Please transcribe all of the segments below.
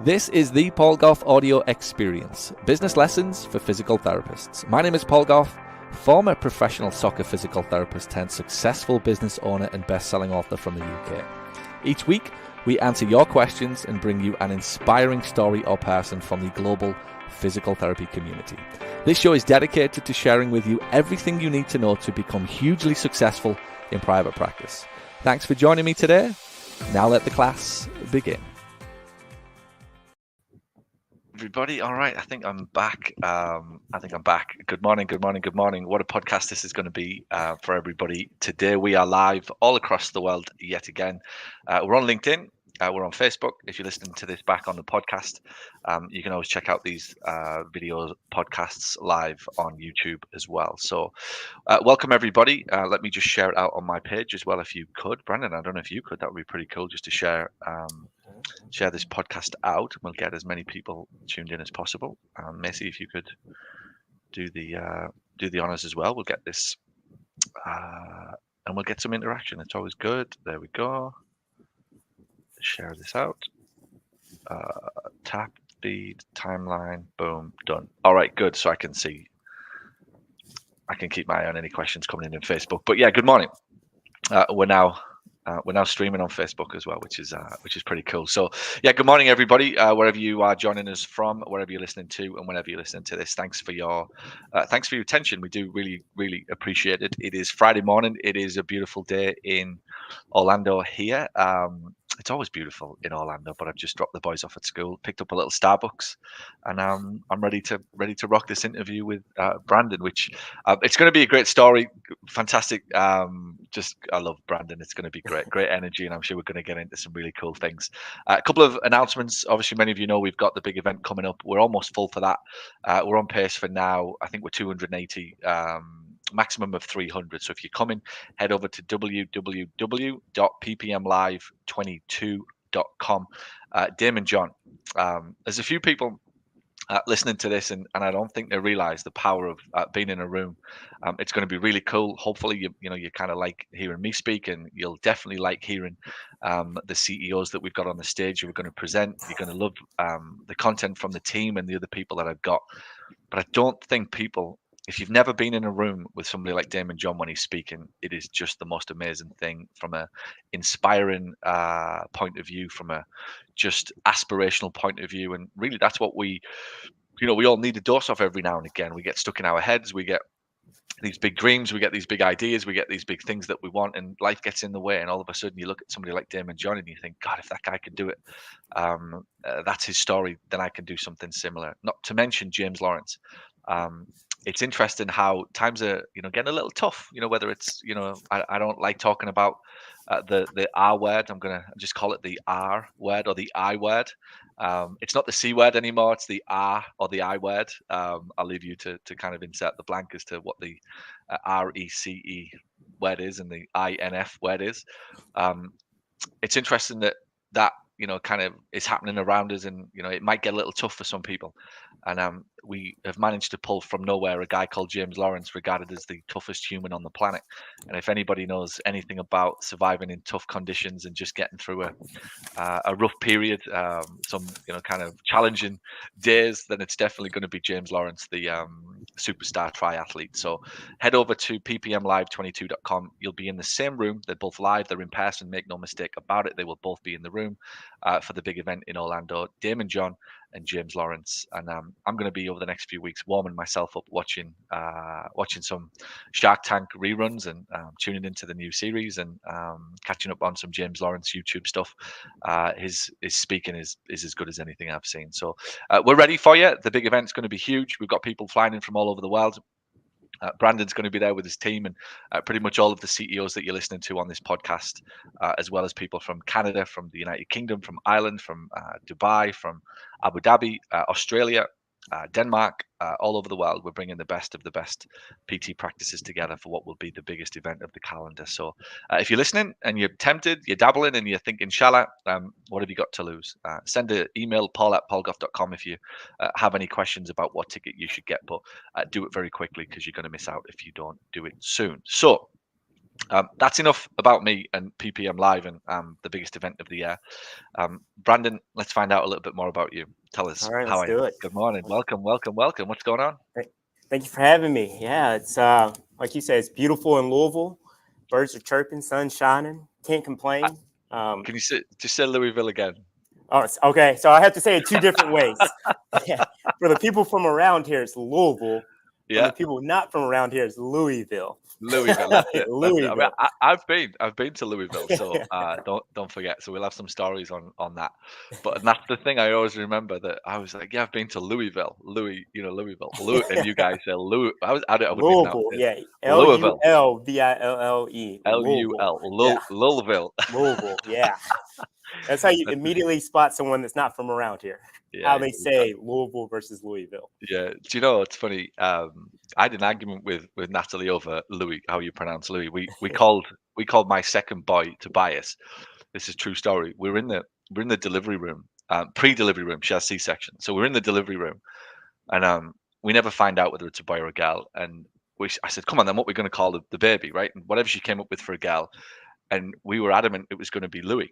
This is the Paul Gough audio experience, business lessons for physical therapists. My name is Paul Gough, former professional soccer physical therapist turned successful business owner and best-selling author from the UK. Each week, we answer your questions and bring you an inspiring story or person from the global physical therapy community. This show is dedicated to sharing with you everything you need to know to become hugely successful in private practice. Thanks for joining me today. Now let the class begin. Everybody, all right. I think I'm back. Good morning. What a podcast this is going to be for everybody. Today we are live all across the world yet again. We're on LinkedIn. We're on Facebook. If you're listening to this back on the podcast, you can always check out these video podcasts live on YouTube as well. So welcome everybody. Let me just share it out on my page as well if you could. Brandon, I don't know if you could. That would be pretty cool just to share this podcast out. We'll get as many people tuned in as possible. Messi, if you could do the honors as well, we'll get this and we'll get some interaction. It's always good. There we go. Share this out. Tap, feed, timeline, boom, done. All right, good. So I can see. I can keep my eye on any questions coming in Facebook. But yeah, good morning. We're now streaming on Facebook as well, which is pretty cool. So yeah, good morning everybody, wherever you are joining us from, wherever you're listening to, and whenever you're listening to this. Thanks for your attention. We do really appreciate it. It is Friday morning. It is a beautiful day in Orlando here. It's always beautiful in Orlando, but I've just dropped the boys off at school, picked up a little Starbucks, and I'm ready to rock this interview with Brandon. Which it's going to be a great story, fantastic. I love Brandon. It's going to be great energy, and I'm sure we're going to get into some really cool things. A couple of announcements. Obviously, many of you know we've got the big event coming up. We're almost full for that. We're on pace for now. I think we're 280. Maximum of 300. So if you're coming, head over to www.ppmlive22.com. Damon John, there's a few people listening to this, and I don't think they realize the power of being in a room. It's going to be really cool. Hopefully, you kind of like hearing me speak, and you'll definitely like hearing the CEOs that we've got on the stage who are going to present. You're going to love the content from the team and the other people that I've got. But I don't think people, if you've never been in a room with somebody like Damon John when he's speaking, it is just the most amazing thing from a inspiring point of view, from a just aspirational point of view. And really, that's what we all need a dose of every now and again. We get stuck in our heads. We get these big dreams. We get these big ideas. We get these big things that we want, and life gets in the way. And all of a sudden, you look at somebody like Damon John and you think, God, if that guy could do it, that's his story, then I can do something similar. Not to mention James Lawrence. It's interesting how times are, getting a little tough. Whether it's, I don't like talking about the R word. I'm gonna just call it the R word or the I word. It's not the C word anymore. It's the R or the I word. I'll leave you to kind of insert the blank as to what the RECE word is and the INF word is. It's interesting that kind of is happening around us, and it might get a little tough for some people. And we have managed to pull from nowhere a guy called James Lawrence, regarded as the toughest human on the planet. And if anybody knows anything about surviving in tough conditions and just getting through a rough period, some kind of challenging days, then it's definitely going to be James Lawrence, the superstar triathlete. So head over to ppmlive22.com. You'll be in the same room. They're both live. They're in person. Make no mistake about it. They will both be in the room for the big event in Orlando. Damon John and James Lawrence. And I'm going to be over the next few weeks warming myself up, watching some Shark Tank reruns, and tuning into the new series, and catching up on some James Lawrence YouTube stuff. His speaking is as good as anything I've seen. So we're ready for you. The big event's going to be huge. We've got people flying in from all over the world. Brandon's going to be there with his team, and pretty much all of the CEOs that you're listening to on this podcast, as well as people from Canada, from the United Kingdom, from Ireland, from Dubai, from Abu Dhabi, Australia, Denmark, all over the world. We're bringing the best of the best PT practices together for what will be the biggest event of the calendar. So if you're listening and you're tempted, you're dabbling, and you're thinking, inshallah, what have you got to lose? Send an email, paul@paulgough.com, if you have any questions about what ticket you should get, but do it very quickly, because you're going to miss out if you don't do it soon. So That's enough about me and PPM Live and the biggest event of the year. Brandon, let's find out a little bit more about you. Tell us All right, how let's are you? do it. Good morning. Welcome, welcome, welcome. What's going on? Thank you for having me. Yeah, it's like you said, it's beautiful in Louisville. Birds are chirping, sun shining. Can't Uh, complain. Um, Can you just say Louisville again? oh, okay. So I have to say it two different ways. Yeah. For the people from around here, it's Louisville. For Yeah, the people not from around here, it's Louisville. Louisville. That's it. That's it. I mean, Louisville. I've been to Louisville, so don't forget. So we'll have some stories on that. But that's the thing I always remember, that I was like, yeah, I've been to Louisville, Louisville, and you guys say Louis. I wouldn't even know. Louisville. Yeah. Louisville, Lulville. Louisville. Yeah. Louisville. Louisville. Yeah. That's how you That's immediately spot someone that's not from around here. yeah, How they say Louisville versus Louisville. yeah. Do you know it's funny? I had an argument with Natalie over Louis, how you pronounce Louis. We called my second boy Tobias. This is a true story. We're in the delivery room, pre-delivery room. She has C-section, so we're in the delivery room, and we never find out whether it's a boy or a girl. And I said, come on, then what we're going to call the baby, right? And whatever she came up with for a girl, and we were adamant it was going to be Louis,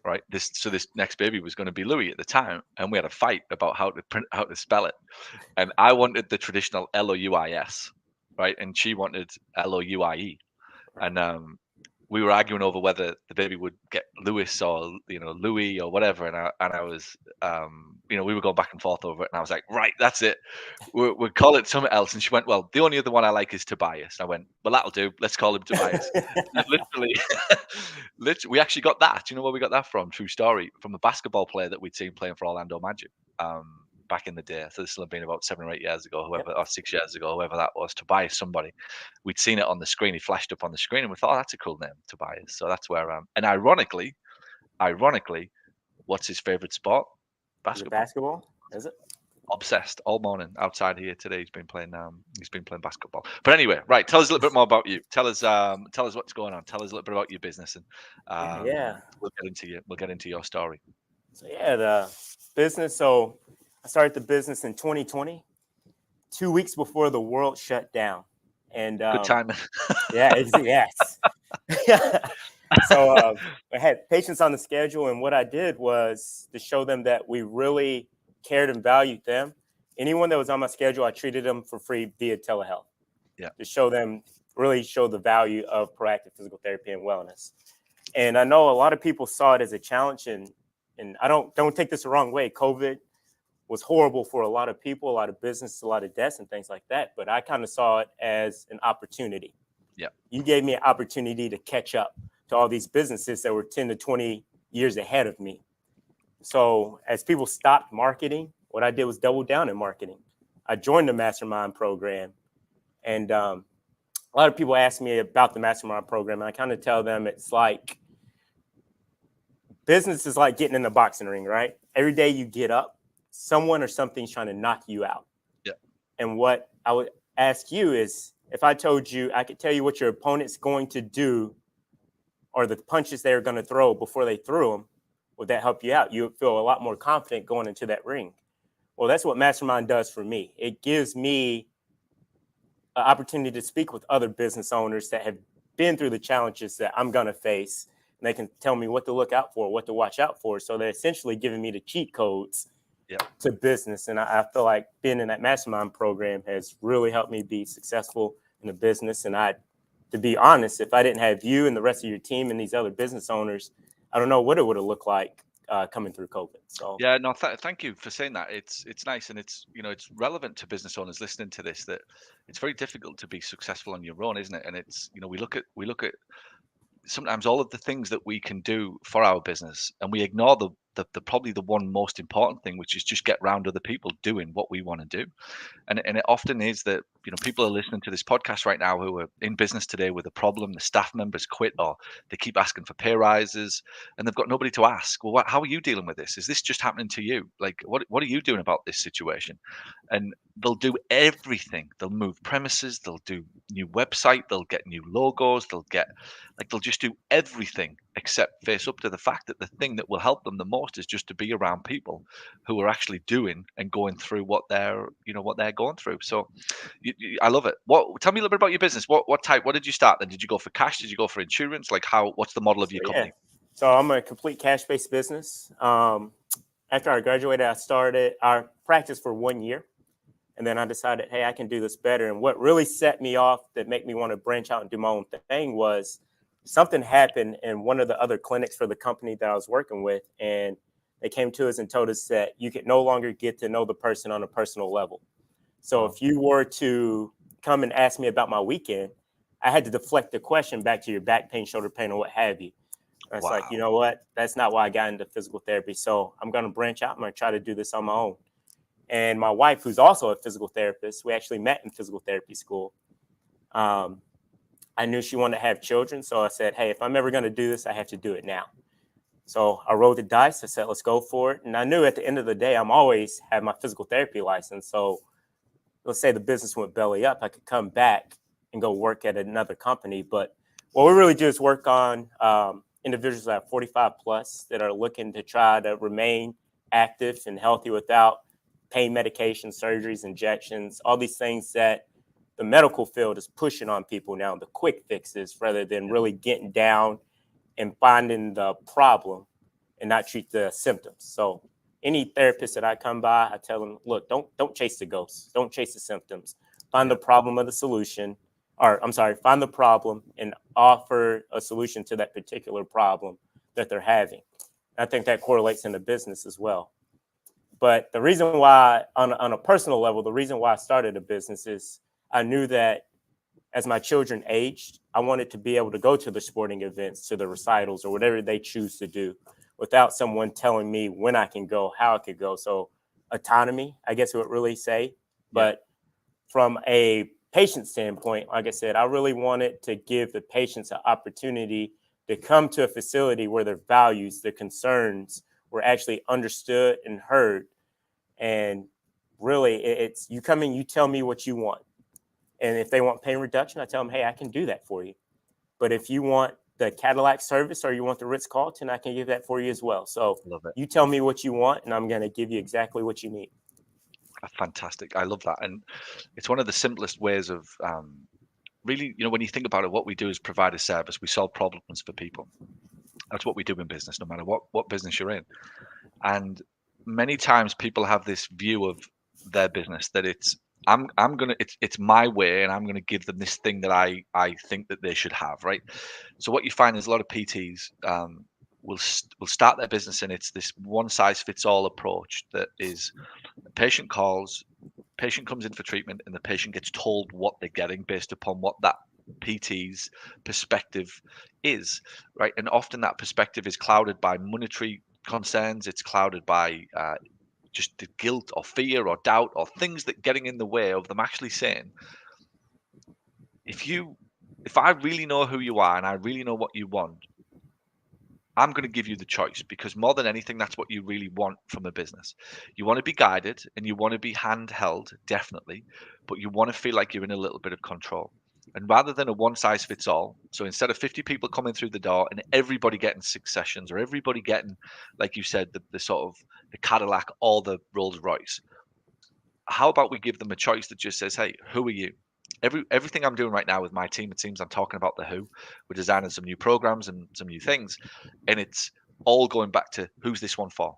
right? This next baby was going to be Louis at the time, and we had a fight about how to spell it. And I wanted the traditional Louis, right? And she wanted Louie. And we were arguing over whether the baby would get Lewis or Louis or whatever. And I was we were going back and forth over it. And I was like, right, that's it. We'll call it something else. And she went, well, the only other one I like is Tobias. And I went, well, that'll do. Let's call him Tobias. And literally, we actually got that. Do you know where we got that from? True story. From a basketball player that we'd seen playing for Orlando Magic. Back in the day. So this will have been about 7 or 8 years ago, or 6 years ago, whoever that was, Tobias somebody. We'd seen it on the screen. He flashed up on the screen, and we thought, oh, that's a cool name, Tobias. So that's where and ironically, what's his favorite sport? Is it Basketball. basketball? Is it? Obsessed all morning outside here today. He's been playing basketball. But anyway, right, tell us a little bit more about you. Tell us what's going on. Tell us a little bit about your business, and Yeah. we'll get into your story. So yeah, the business. So I started the business in 2020, 2 weeks before the world shut down. And Good timing. yes. So I had patients on the schedule, and what I did was to show them that we really cared and valued them. Anyone that was on my schedule, I treated them for free via telehealth. Yeah. To show the value of proactive physical therapy and wellness. And I know a lot of people saw it as a challenge, and I don't take this the wrong way. COVID was horrible for a lot of people, a lot of business, a lot of deaths and things like that. But I kind of saw it as an opportunity. Yeah. You gave me an opportunity to catch up to all these businesses that were 10 to 20 years ahead of me. So as people stopped marketing, what I did was double down in marketing. I joined the mastermind program, and a lot of people ask me about the mastermind program, and I kind of tell them it's like business is like getting in the boxing ring, right? Every day you get up, someone or something's trying to knock you out. Yeah. And what I would ask you is, if I told you, I could tell you what your opponent's going to do or the punches they're going to throw before they threw them, would that help you out? You would feel a lot more confident going into that ring. Well, that's what Mastermind does for me. It gives me an opportunity to speak with other business owners that have been through the challenges that I'm going to face. And they can tell me what to look out for, what to watch out for. So they're essentially giving me the cheat codes to business. And I feel like being in that mastermind program has really helped me be successful in the business. And to be honest, if I didn't have you and the rest of your team and these other business owners, I don't know what it would have looked like coming through COVID. So yeah, no, thank you for saying that. It's nice, and it's it's relevant to business owners listening to this, that it's very difficult to be successful on your own, isn't it? And it's we look at sometimes all of the things that we can do for our business, and we ignore the probably the one most important thing, which is just get round other people doing what we want to do. And it often is that people are listening to this podcast right now who are in business today with a problem. The staff members quit, or they keep asking for pay rises, and they've got nobody to ask. Well, how are you dealing with this? Is this just happening to you? Like, what are you doing about this situation? and they'll do everything. They'll move premises, they'll do new website, they'll get new logos, they'll just do everything except face up to the fact that the thing that will help them the most is just to be around people who are actually doing and going through what they're going through. So I love it. Tell me a little bit about your business. What did you start then? Did you go for cash? Did you go for insurance? Like what's the model of your company? So I'm a complete cash-based business. After I graduated, I practiced for 1 year. And then I decided, hey, I can do this better. And what really set me off that made me want to branch out and do my own thing was something happened in one of the other clinics for the company that I was working with. And they came to us and told us that you could no longer get to know the person on a personal level. So if you were to come and ask me about my weekend, I had to deflect the question back to your back pain, shoulder pain, or what have you. And it's like, you know what? That's not why I got into physical therapy. So I'm going to branch out. I'm going to try to do this on my own. And my wife, who's also a physical therapist, we actually met in physical therapy school. I knew she wanted to have children. So I said, hey, if I'm ever going to do this, I have to do it now. So I rolled the dice. I said, let's go for it. And I knew at the end of the day, I'm always have my physical therapy license. So let's say the business went belly up, I could come back and go work at another company. But what we really do is work on individuals that are 45 plus that are looking to try to remain active and healthy without pain medication, surgeries, injections, all these things that the medical field is pushing on people now, the quick fixes, rather than really getting down and finding the problem and not treat the symptoms. So any therapist that I come by, I tell them, look, don't chase the ghosts. Don't chase the symptoms. Find the problem of the solution, find the problem and offer a solution to that particular problem that they're having. I think that correlates in the business as well. But the reason why, on a personal level, the reason why I started a business is I knew that as my children aged, I wanted to be able to go to the sporting events, to the recitals, or whatever they choose to do without someone telling me when I can go, how I could go. So autonomy, I guess we would really say. But from a patient standpoint, like I said, I really wanted to give the patients an opportunity to come to a facility where their values, their concerns were actually understood and heard. And really, it's you come in, you tell me what you want. And if they want pain reduction, I tell them, hey, I can do that for you. But if you want the Cadillac service or you want the Ritz-Carlton, I can give that for you as well. So you tell me what you want, and I'm going to give you exactly what you need. Fantastic. I love that. And it's one of the simplest ways of really, when you think about it, what we do is provide a service. We solve problems for people. That's what we do in business, no matter what business you're in. And many times people have this view of their business that it's my way, and I'm gonna give them this thing that I think that they should have, right? So what you find is a lot of PTs will start their business, and it's this one size fits all approach that is a patient calls, patient comes in for treatment, and the patient gets told what they're getting based upon what that PT's perspective is, right? And often that perspective is clouded by monetary concerns. It's clouded by just the guilt or fear or doubt or things that getting in the way of them actually saying, if I really know who you are and I really know what you want, I'm going to give you the choice, because more than anything, that's what you really want from a business. You want to be guided and you want to be handheld, definitely, but you want to feel like you're in a little bit of control. And rather than a one size fits all, so instead of 50 people coming through the door and everybody getting 6 sessions, or everybody getting, like you said, the sort of the Cadillac or the Rolls Royce, how about we give them a choice that just says, hey, who are you? Everything I'm doing right now with my team, it seems I'm talking about the who. We're designing some new programs and some new things, and it's all going back to who's this one for?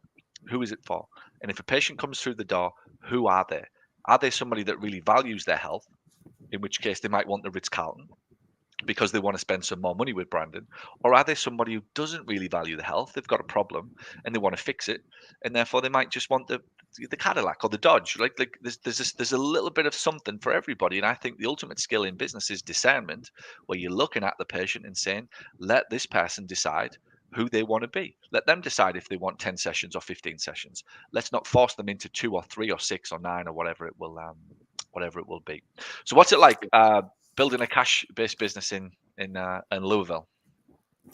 Who is it for? And if a patient comes through the door, who are they? Are they somebody that really values their health? In which case they might want the Ritz-Carlton because they want to spend some more money with Brandon. Or are they somebody who doesn't really value the health? They've got a problem and they want to fix it, and therefore they might just want the Cadillac or the Dodge. Like there's a little bit of something for everybody. And I think the ultimate skill in business is discernment, where you're looking at the patient and saying, let this person decide who they want to be. Let them decide if they want 10 sessions or 15 sessions. Let's not force them into 2 or 3 or 6 or 9 or whatever it will be. So what's it like building a cash-based business in Louisville?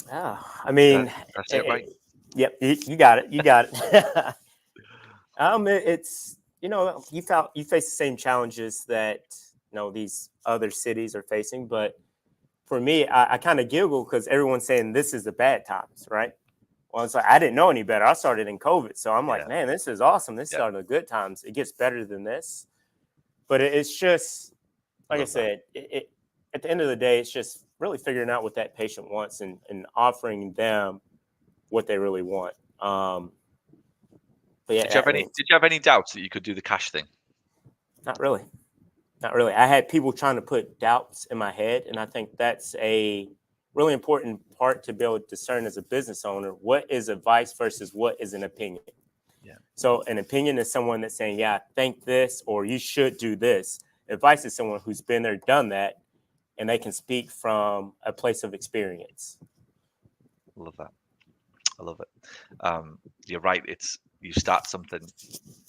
I mean, that's it, right? Yep, you got it. You got it. It's you face the same challenges that these other cities are facing, but for me, I kind of giggle because everyone's saying this is the bad times, right? Well, it's like I didn't know any better. I started in COVID, so I'm like, man, this is awesome. This is the good times. It gets better than this, but it's just like I said. At the end of the day, it's just really figuring out what that patient wants and offering them what they really want. But yeah, Did you have any doubts that you could do the cash thing? Not really. Not really. I had people trying to put doubts in my head, and I think that's a really important part to be able to discern as a business owner. What is advice versus what is an opinion? Yeah. So an opinion is someone that's saying, yeah, I think this, or you should do this. Advice is someone who's been there, done that, and they can speak from a place of experience. I love it. You're right. You start something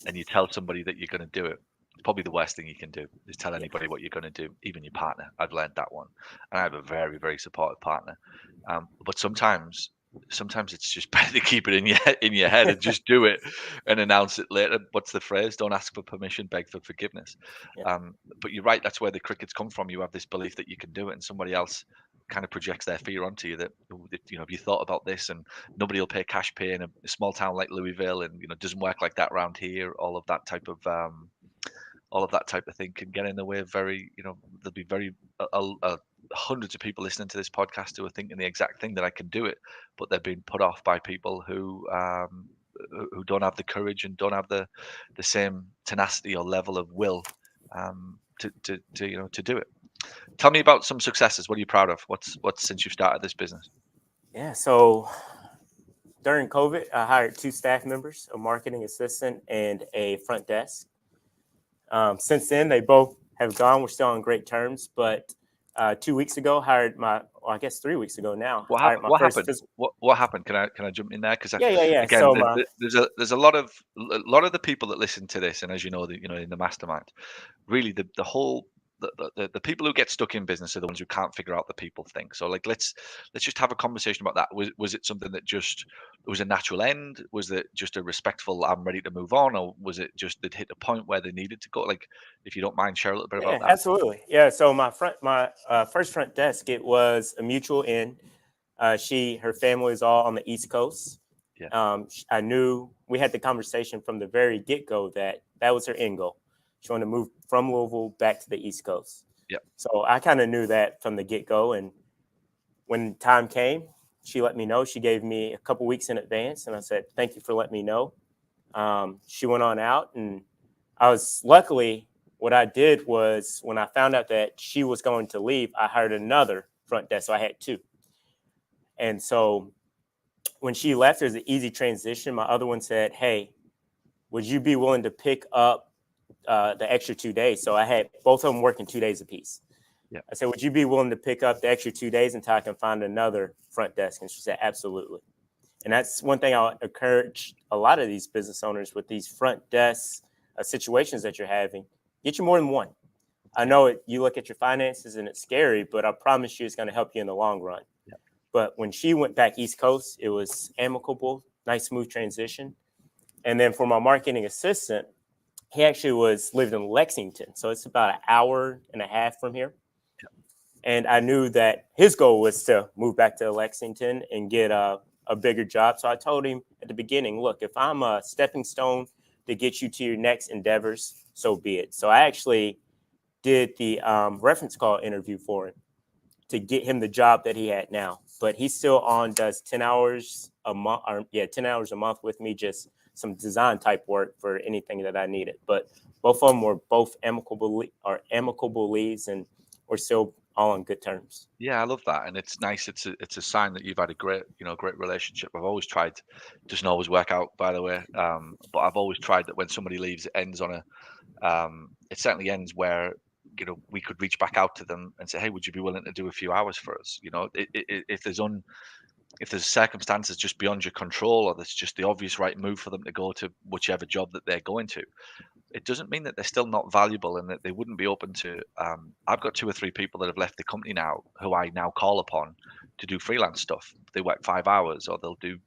and you tell somebody that you're going to do it. It's probably the worst thing you can do is tell anybody what you're going to do, even your partner. I've learned that one, and I have a very, very supportive partner. But sometimes it's just better to keep it in your head and just do it and announce it later. What's the phrase? Don't ask for permission, beg for forgiveness. But you're right. That's where the crickets come from. You have this belief that you can do it, and somebody else kind of projects their fear onto you that have you thought about this, and nobody will pay cash pay in a small town like Louisville, and it doesn't work like that around here. All of that type of thing can get in the way of there'll be hundreds of people listening to this podcast who are thinking the exact thing, that I can do it, but they're being put off by people who don't have the courage and don't have the same tenacity or level of will to do it. Tell me about some successes. What are you proud of? What's since you started this business? Yeah, so during COVID, I hired 2 staff members, a marketing assistant and a front desk. Since then, they both have gone. We're still on great terms, but 2 weeks ago, hired I guess 3 weeks ago now. What happened? What happened? Can I jump in there? Because yeah. Again, So there's a lot of the people that listen to this, and as you know, in the mastermind, really the whole the people who get stuck in business are the ones who can't figure out the people thing. So let's just have a conversation about that. Was it something that just was a natural end? Was it just a respectful I'm ready to move on, or was it just they'd hit a point where they needed to go? Like, if you don't mind, share a little bit about that. Absolutely. Yeah. So my first front desk, it was a mutual end. Her family is all on the East Coast. Yeah. I knew we had the conversation from the very get-go that was her end goal. She wanted to move from Louisville back to the East Coast. Yeah. So I kind of knew that from the get-go. And when time came, she let me know. She gave me a couple weeks in advance. And I said, thank you for letting me know. She went on out. And luckily, what I did was when I found out that she was going to leave, I hired another front desk. So I had 2. And so when she left, there's an easy transition. My other one said, hey, would you be willing to pick up the extra 2 days? So I had both of them working 2 days apiece. Yeah. I said, would you be willing to pick up the extra 2 days until I can find another front desk? And she said, absolutely. And that's one thing I'll encourage a lot of these business owners with these front desk situations that you're having. Get you more than one. I know you look at your finances and it's scary, but I promise you it's going to help you in the long run. Yeah. But when she went back East Coast, it was amicable, nice, smooth transition. And then for my marketing assistant, he actually lived in Lexington. So it's about an hour and a half from here. Yeah. And I knew that his goal was to move back to Lexington and get a bigger job. So I told him at the beginning, look, if I'm a stepping stone to get you to your next endeavors, so be it. So I actually did the reference call interview for him to get him the job that he had now. But he's still does 10 hours a month, 10 hours a month with me, just some design type work for anything that I needed. But both of them were both amicable leaves, and we're still all on good terms. Yeah, I love that, and it's nice. It's a sign that you've had a great relationship. I've always tried, doesn't always work out, by the way. But I've always tried that when somebody leaves, it ends on it certainly ends where we could reach back out to them and say, hey, would you be willing to do a few hours for us? If there's circumstances just beyond your control, or there's just the obvious right move for them to go to whichever job that they're going to, it doesn't mean that they're still not valuable and that they wouldn't be open to. I've got 2 or 3 people that have left the company now who I now call upon to do freelance stuff. They work 5 hours, or they'll do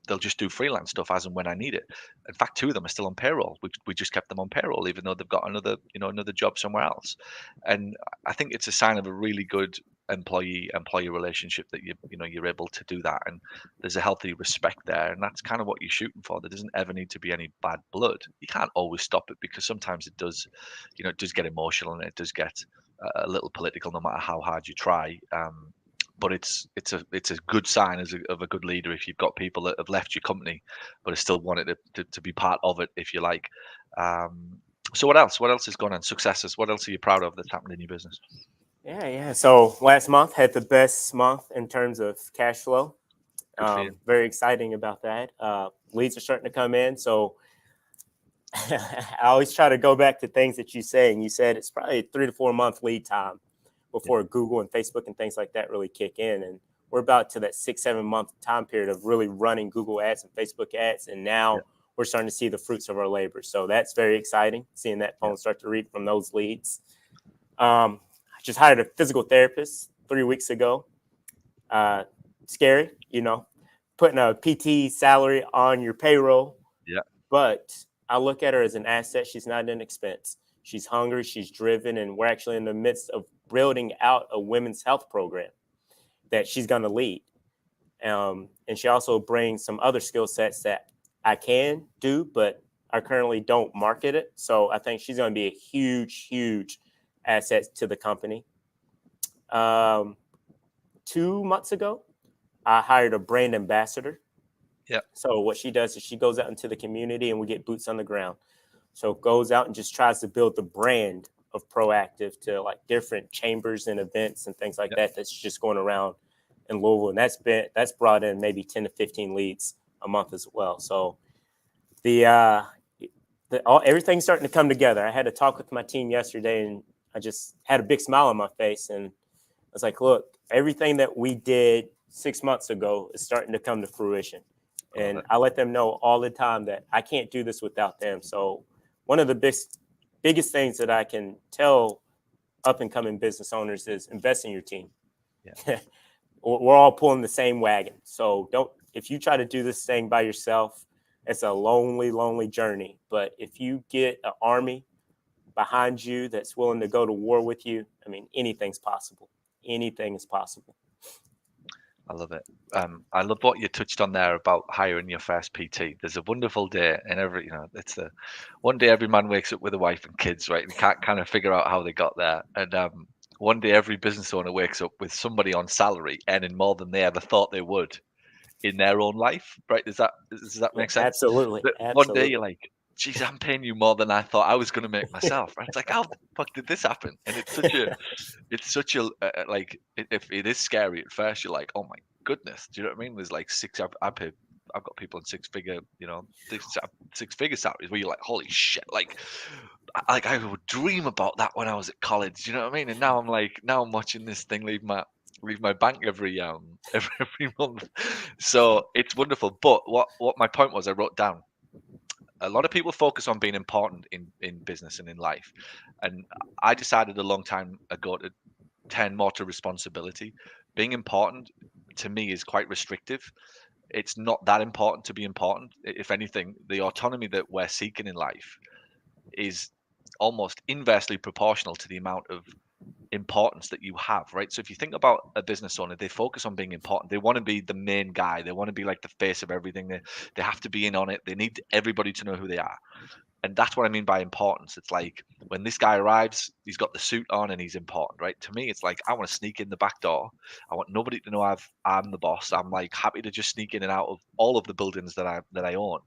they'll just do freelance stuff as and when I need it. In fact, 2 of them are still on payroll. We just kept them on payroll, even though they've got another job somewhere else. And I think it's a sign of a really good employee relationship that you're able to do that, and there's a healthy respect there, and that's kind of what you're shooting for. There doesn't ever need to be any bad blood. You can't always stop it, because sometimes it does get emotional, and it does get a little political, no matter how hard you try. But it's a good sign of a good leader if you've got people that have left your company but are still wanted to be part of it, if you like. So what else is going on? Successes. What else are you proud of that's happened in your business? Yeah. So last month had the best month in terms of cash flow. Very exciting about that. Leads are starting to come in. So I always try to go back to things that you say, and you said it's probably a 3 to 4 month lead time before Google and Facebook and things like that really kick in. And we're about to that 6-7 month time period of really running Google ads and Facebook ads. And now we're starting to see the fruits of our labor. So that's very exciting, seeing that phone start to read from those leads. I just hired a physical therapist 3 weeks ago. Scary, putting a PT salary on your payroll. Yeah. But I look at her as an asset. She's not an expense. She's hungry, she's driven, and we're actually in the midst of building out a women's health program that she's going to lead. And she also brings some other skill sets that I can do, but I currently don't market it. So I think she's going to be a huge, huge asset to the company. 2 months ago, I hired a brand ambassador. Yeah. So what she does is she goes out into the community, and we get boots on the ground. So goes out and just tries to build the brand of Proactive to like different chambers and events and things like that. That's just going around in Louisville, and that's brought in maybe 10 to 15 leads a month as well. So everything's starting to come together. I had a talk with my team yesterday, and I just had a big smile on my face, and I was like, look, everything that we did 6 months ago is starting to come to fruition. And I let them know all the time that I can't do this without them. So one of the biggest things that I can tell up and coming business owners is invest in your team. Yeah. We're all pulling the same wagon. So if you try to do this thing by yourself, it's a lonely, lonely journey. But if you get an army behind you that's willing to go to war with you, I mean, anything's possible. Anything is possible. I love it. I love what you touched on there about hiring your first PT. There's a wonderful day, and it's the one day every man wakes up with a wife and kids, right? And can't kind of figure out how they got there. And one day every business owner wakes up with somebody on salary earning more than they ever thought they would in their own life, right? Does that make sense? Absolutely. One day you're like, geez, I'm paying you more than I thought I was going to make myself, right? It's like, how the fuck did this happen? And it's such a like, if it is scary at first, you're like, oh my goodness, do you know what I mean? There's like I've got people in six-figure salaries where you're like, holy shit, like I would dream about that when I was at college, do you know what I mean? And now I'm watching this thing leave my bank every month. So it's wonderful. But what my point was, I wrote down, a lot of people focus on being important in business and in life. And I decided a long time ago to turn more to responsibility. Being important to me is quite restrictive. It's not that important to be important. If anything, the autonomy that we're seeking in life is almost inversely proportional to the amount of importance that you have, right? So if you think about a business owner, they focus on being important. They want to be the main guy. They want to be like the face of everything. They have to be in on it. They need everybody to know who they are. And that's what I mean by importance. It's like when this guy arrives, he's got the suit on and he's important, right? To me, it's like I want to sneak in the back door. I want nobody to know I'm the boss. I'm like happy to just sneak in and out of all of the buildings that I own.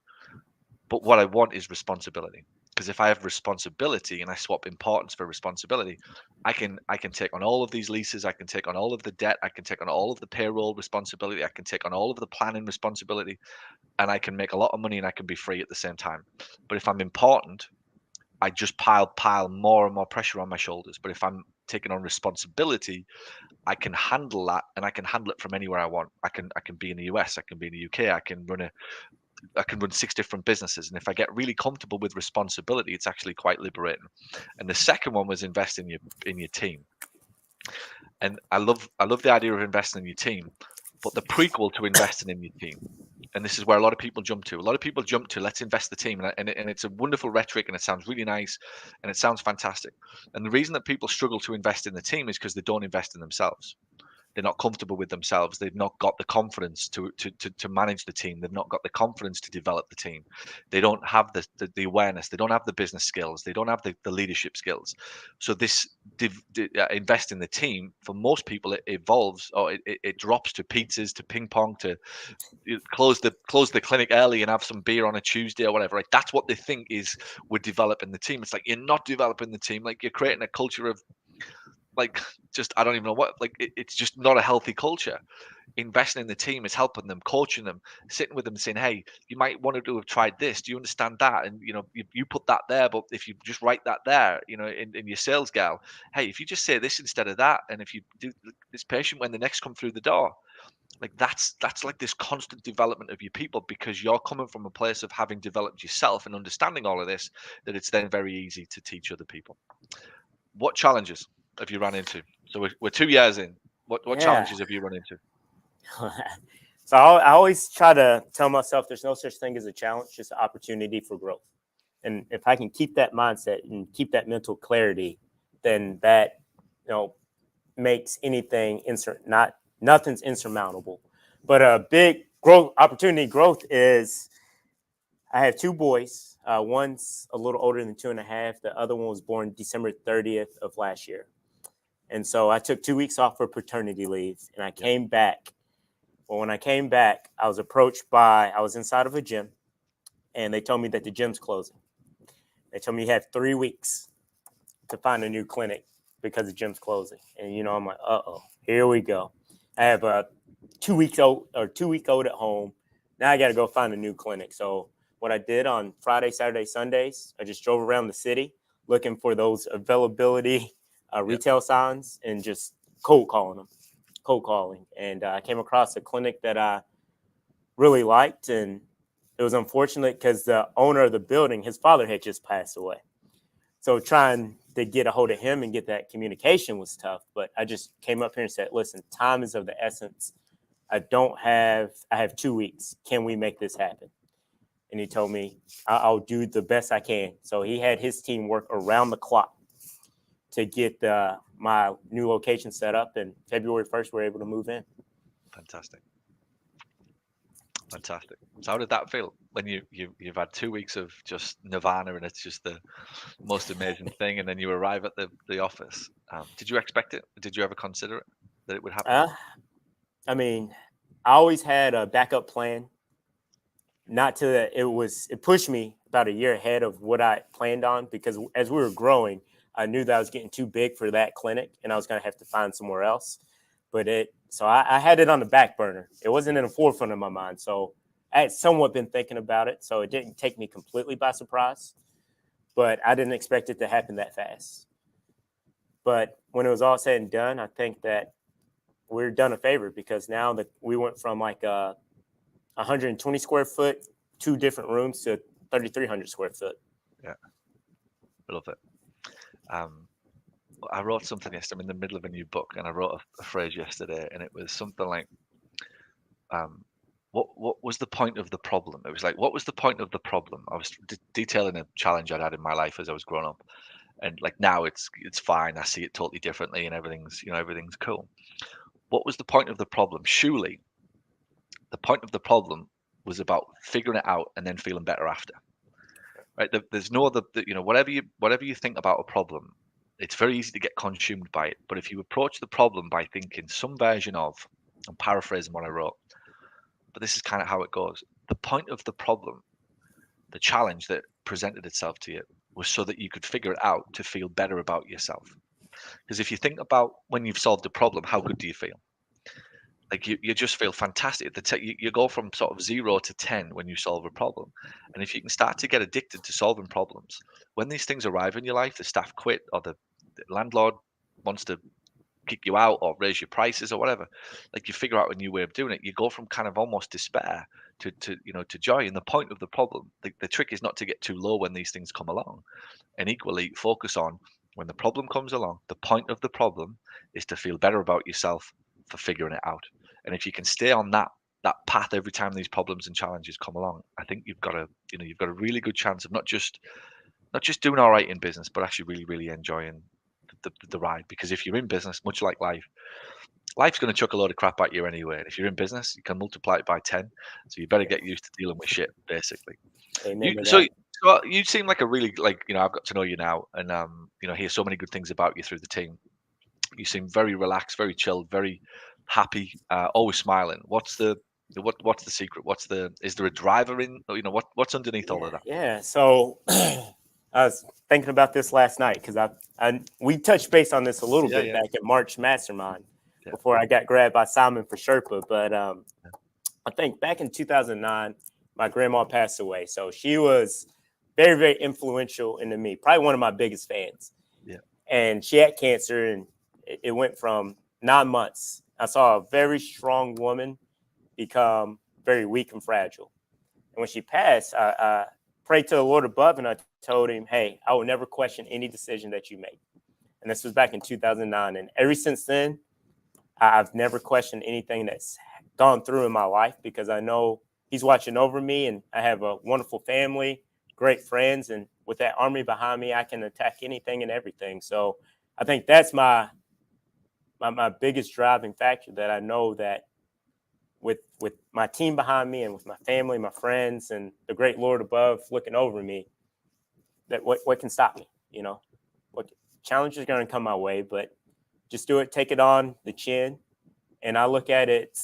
But what I want is responsibility. Because if I have responsibility and I swap importance for responsibility, I can take on all of these leases. I can take on all of the debt. I can take on all of the payroll responsibility. I can take on all of the planning responsibility, and I can make a lot of money and I can be free at the same time. But if I'm important, I just pile more and more pressure on my shoulders. But if I'm taking on responsibility, I can handle that, and I can handle it from anywhere I want. I can be in the US. I can be in the UK. I can run 6 different businesses. And if I get really comfortable with responsibility, it's actually quite liberating. And the second one was invest in your team. And I love the idea of investing in your team, but the prequel to investing in your team and this is where a lot of people jump to. A lot of people jump to, let's invest the team, and it's a wonderful rhetoric, and it sounds really nice, and it sounds fantastic. And the reason that people struggle to invest in the team is because they don't invest in themselves. They're not comfortable with themselves. They've not got the confidence to manage the team. They've not got the confidence to develop the team. They don't have the awareness. They don't have the business skills. They don't have the leadership skills. So this invest in the team, for most people, it evolves, or it drops to pizzas, to ping pong, to close the clinic early and have some beer on a Tuesday or whatever. Like, that's what they think is we're developing the team. It's like, you're not developing the team. Like, you're creating a culture of, like, just, I don't even know what, like, it's just not a healthy culture. Investing in the team is helping them, coaching them, sitting with them, saying, hey, you might want to have tried this. Do you understand that? And you put that there, but if you just write that there, in your sales gal, hey, if you just say this instead of that, and if you do this patient when the next come through the door, like, that's like this constant development of your people, because you're coming from a place of having developed yourself and understanding all of this, that it's then very easy to teach other people. What challenges have you run into? So we're 2 years in. What Yeah. challenges have you run into? So I always try to tell myself there's no such thing as a challenge, just an opportunity for growth. And if I can keep that mindset and keep that mental clarity, then that makes anything nothing's insurmountable. But a big growth is, I have two boys. One's a little older than 2.5. The other one was born December 30th of last year. And so I took 2 weeks off for paternity leave, and I came back. Well, when I came back, I was inside of a gym, and they told me that the gym's closing. They told me you have 3 weeks to find a new clinic because the gym's closing. And, I'm like, uh-oh, here we go. I have a 2-week-old at home. Now I got to go find a new clinic. So what I did on Friday, Saturday, Sundays, I just drove around the city looking for those availability retail signs and just cold calling. And I came across a clinic that I really liked. And it was unfortunate because the owner of the building, his father had just passed away. So trying to get a hold of him and get that communication was tough. But I just came up here and said, listen, time is of the essence. I have 2 weeks. Can we make this happen? And he told me, I'll do the best I can. So he had his team work around the clock to get my new location set up. And February 1st, we're able to move in. Fantastic. So how did that feel when you've had 2 weeks of just nirvana, and it's just the most amazing thing, and then you arrive at the office? Did you expect it? Did you ever consider it, that it would happen? I always had a backup plan. It pushed me about a year ahead of what I planned on, because as we were growing, I knew that I was getting too big for that clinic and I was going to have to find somewhere else. So I had it on the back burner. It wasn't in the forefront of my mind. So I had somewhat been thinking about it. So it didn't take me completely by surprise, but I didn't expect it to happen that fast. But when it was all said and done, I think that we're done a favor, because now that we went from like 120 square foot, 2 different rooms, to 3,300 square foot. Yeah, I love it. I wrote something yesterday. I'm in the middle of a new book, and I wrote a phrase yesterday, and it was something like, what was the point of the problem? It was like, what was the point of the problem? I was detailing a challenge I'd had in my life as I was growing up, and like, now it's fine. I see it totally differently, and everything's cool. What was the point of the problem? Surely the point of the problem was about figuring it out and then feeling better after. Right? There's no other, whatever you think about a problem, it's very easy to get consumed by it. But if you approach the problem by thinking some version of, I'm paraphrasing what I wrote, but this is kind of how it goes. The point of the problem, the challenge that presented itself to you, was so that you could figure it out to feel better about yourself. Because if you think about when you've solved a problem, how good do you feel? Like, you just feel fantastic. You go from sort of 0 to 10 when you solve a problem. And if you can start to get addicted to solving problems, when these things arrive in your life, the staff quit, or the landlord wants to kick you out or raise your prices or whatever, like, you figure out a new way of doing it. You go from kind of almost despair to joy. And the point of the problem, the trick is not to get too low when these things come along, and equally focus on, when the problem comes along, the point of the problem is to feel better about yourself for figuring it out. And if you can stay on that that path every time these problems and challenges come along, I think you've got a really good chance of not just doing all right in business, but actually really, really enjoying the ride. Because if you're in business, much like life's going to chuck a load of crap at you anyway. And if you're in business, you can multiply it by 10. So you better get used to dealing with shit, basically. Amen to So that. you seem like a really, like, I've got to know you now, and hear so many good things about you through the team. You seem very relaxed, very chilled, very happy, always smiling. What's the secret? Is there a driver in? What's underneath all of that? Yeah. So I was thinking about this last night because we touched base on this a little bit back at March Mastermind before I got grabbed by Simon for Sherpa. But I think back in 2009, my grandma passed away. So she was very, very influential into me. Probably one of my biggest fans. Yeah. And she had cancer, and it went from 9 months. I saw a very strong woman become very weak and fragile. And when she passed, I prayed to the Lord above, and I told him, hey, I will never question any decision that you make. And this was back in 2009. And ever since then, I've never questioned anything that's gone through in my life, because I know he's watching over me, and I have a wonderful family, great friends. And with that army behind me, I can attack anything and everything. So I think that's my biggest driving factor, that I know that with my team behind me and with my family, my friends, and the great Lord above looking over me, that what can stop me? What challenges are going to come my way, but just do it, take it on the chin. And I look at it,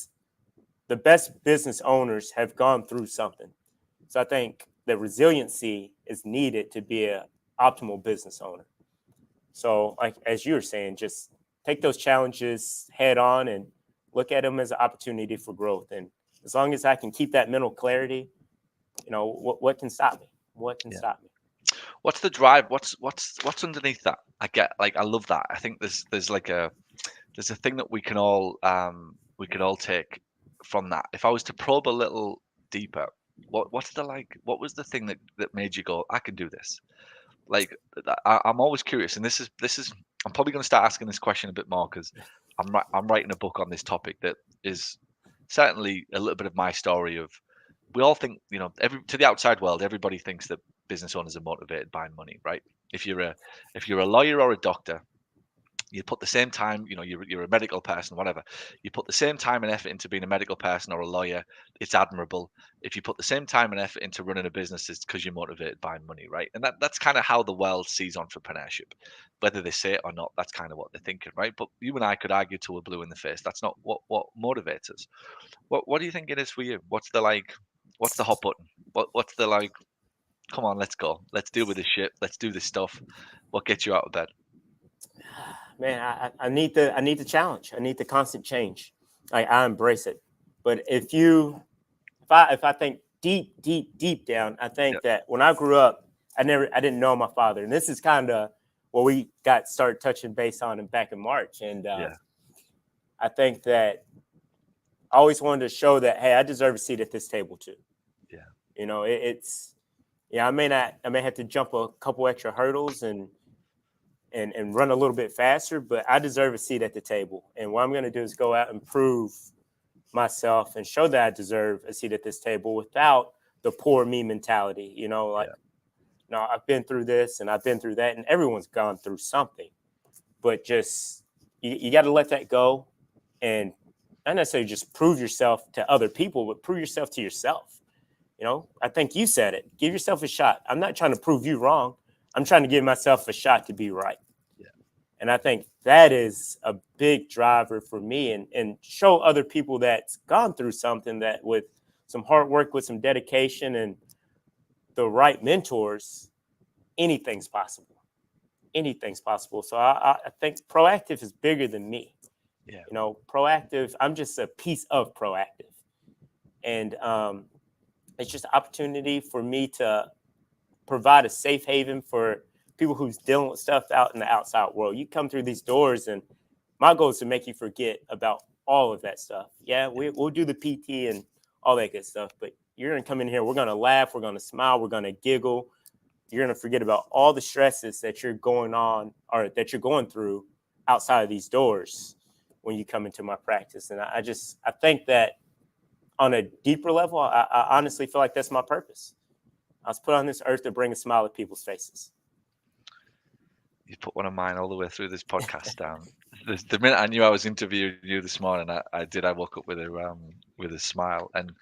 the best business owners have gone through something. So I think the resiliency is needed to be an optimal business owner. So, like, as you were saying, just take those challenges head on and look at them as an opportunity for growth. And as long as I can keep that mental clarity, what can stop me? What can stop me? What's the drive? What's underneath that? I love that. I think there's a thing that we can all take from that. If I was to probe a little deeper, what was the thing that made you go, I can do this? Like, I'm always curious, and this is I'm probably going to start asking this question a bit more, because I'm writing a book on this topic that is certainly a little bit of my story of, we all think, to the outside world, everybody thinks that business owners are motivated by money, right? If you're a lawyer or a doctor, you put the same time, you're a medical person, whatever. You put the same time and effort into being a medical person or a lawyer, it's admirable. If you put the same time and effort into running a business, it's because you're motivated by money, right? And that's kind of how the world sees entrepreneurship. Whether they say it or not, that's kind of what they're thinking, right? But you and I could argue till we're blue in the face. That's not what motivates us. What do you think it is for you? What's the hot button? What's the come on, let's go. Let's deal with this shit. Let's do this stuff. What gets you out of bed? Man, I need the challenge. I need the constant change. I embrace it. But if I think deep down, I think that when I grew up, I didn't know my father. And this is kind of what we started touching base on back in March. And I think that I always wanted to show that, hey, I deserve a seat at this table too. Yeah. I may have to jump a couple extra hurdles and run a little bit faster, but I deserve a seat at the table. And what I'm going to do is go out and prove myself and show that I deserve a seat at this table without the poor me mentality. I've been through this and I've been through that, and everyone's gone through something. But just you got to let that go, and not necessarily just prove yourself to other people, but prove yourself to yourself. I think you said it. Give yourself a shot. I'm not trying to prove you wrong. I'm trying to give myself a shot to be right. Yeah. And I think that is a big driver for me, and show other people that's gone through something, that with some hard work, with some dedication and the right mentors, anything's possible. Anything's possible. So I think proactive is bigger than me. Yeah. Proactive, I'm just a piece of proactive. And it's just an opportunity for me to provide a safe haven for people who's dealing with stuff out in the outside world. You come through these doors, and my goal is to make you forget about all of that stuff. Yeah, we'll do the PT and all that good stuff, but you're going to come in here, we're going to laugh, we're going to smile, we're going to giggle. You're going to forget about all the stresses that you're going on, or that you're going through outside of these doors when you come into my practice. And I think that on a deeper level, I honestly feel like that's my purpose. I was put on this earth to bring a smile to people's faces. You put one of mine all the way through this podcast down. The minute I knew I was interviewing you this morning, I woke up with a smile. And do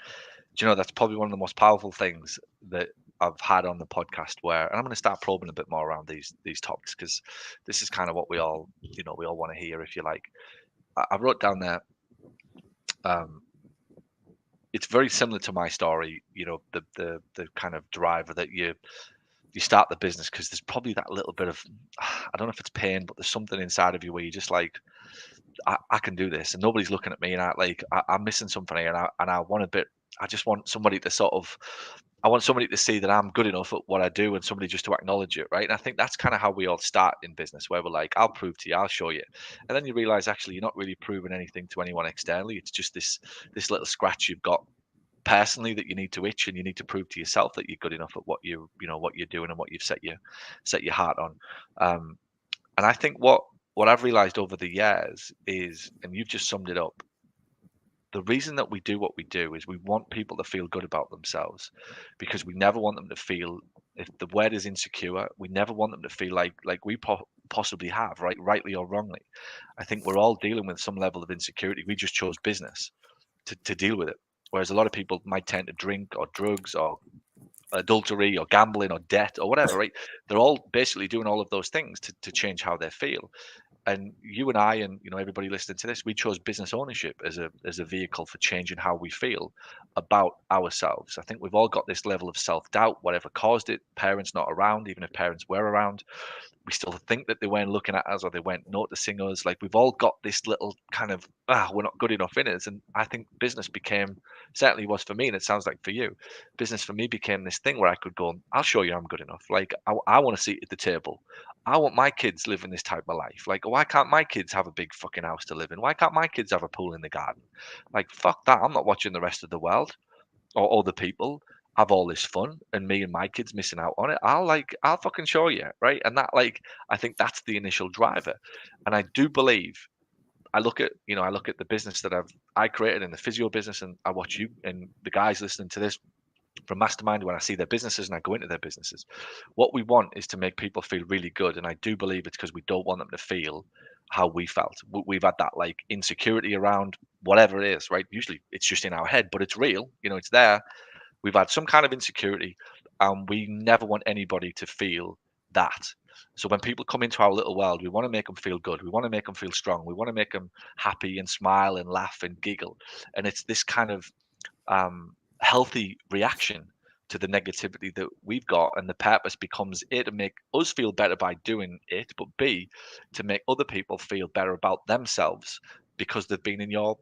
you know, that's probably one of the most powerful things that I've had on the podcast, where, and I'm going to start probing a bit more around these topics, because this is kind of what we all want to hear, if you like. I wrote down there, it's very similar to my story, the kind of driver that you start the business because there's probably that little bit of, I don't know if it's pain, but there's something inside of you where you're just like, I can do this, and nobody's looking at me, and I'm missing something here, and I just want somebody to I want somebody to see that I'm good enough at what I do, and somebody just to acknowledge it, right? And I think that's kind of how we all start in business, where we're like, I'll prove to you, I'll show you, and then you realize actually you're not really proving anything to anyone externally. It's just this little scratch you've got personally that you need to itch, and you need to prove to yourself that you're good enough at what what you're doing and what you've set your heart on. And I think what I've realized over the years is, and you've just summed it up, the reason that we do what we do is we want people to feel good about themselves, because we never want them to feel, if the word is insecure, we never want them to feel like we possibly have, right, rightly or wrongly. I think we're all dealing with some level of insecurity. We just chose business to deal with it. Whereas a lot of people might tend to drink or drugs or adultery or gambling or debt or whatever, right? They're all basically doing all of those things to change how they feel. And you and I, and everybody listening to this, we chose business ownership as a vehicle for changing how we feel about ourselves. I think we've all got this level of self-doubt, whatever caused it. Parents not around, even if parents were around, we still think that they weren't looking at us, or they weren't noticing us. Like, we've all got this little kind of, we're not good enough in it. And I think business became, certainly was for me, and it sounds like for you, business for me became this thing where I could go, I'll show you I'm good enough. Like, I want to sit at the table. I want my kids living this type of life. Like, why can't my kids have a big fucking house to live in? Why can't my kids have a pool in the garden? Like, fuck that. I'm not watching the rest of the world or other people have all this fun, and me and my kids missing out on it. I'll fucking show you, right? And that, like, I think that's the initial driver. And I do believe, I look at the business that I created in the physio business, and I watch you and the guys listening to this from Mastermind, when I see their businesses and I go into their businesses, what we want is to make people feel really good. And I do believe it's because we don't want them to feel how we felt. We've had that, like, insecurity around whatever it is, right? Usually it's just in our head, but it's real, it's there. We've had some kind of insecurity, and we never want anybody to feel that. So when people come into our little world, we want to make them feel good. We want to make them feel strong. We want to make them happy and smile and laugh and giggle. And it's this kind of healthy reaction to the negativity that we've got, and the purpose becomes A, to make us feel better by doing it, but B, to make other people feel better about themselves because they've been in your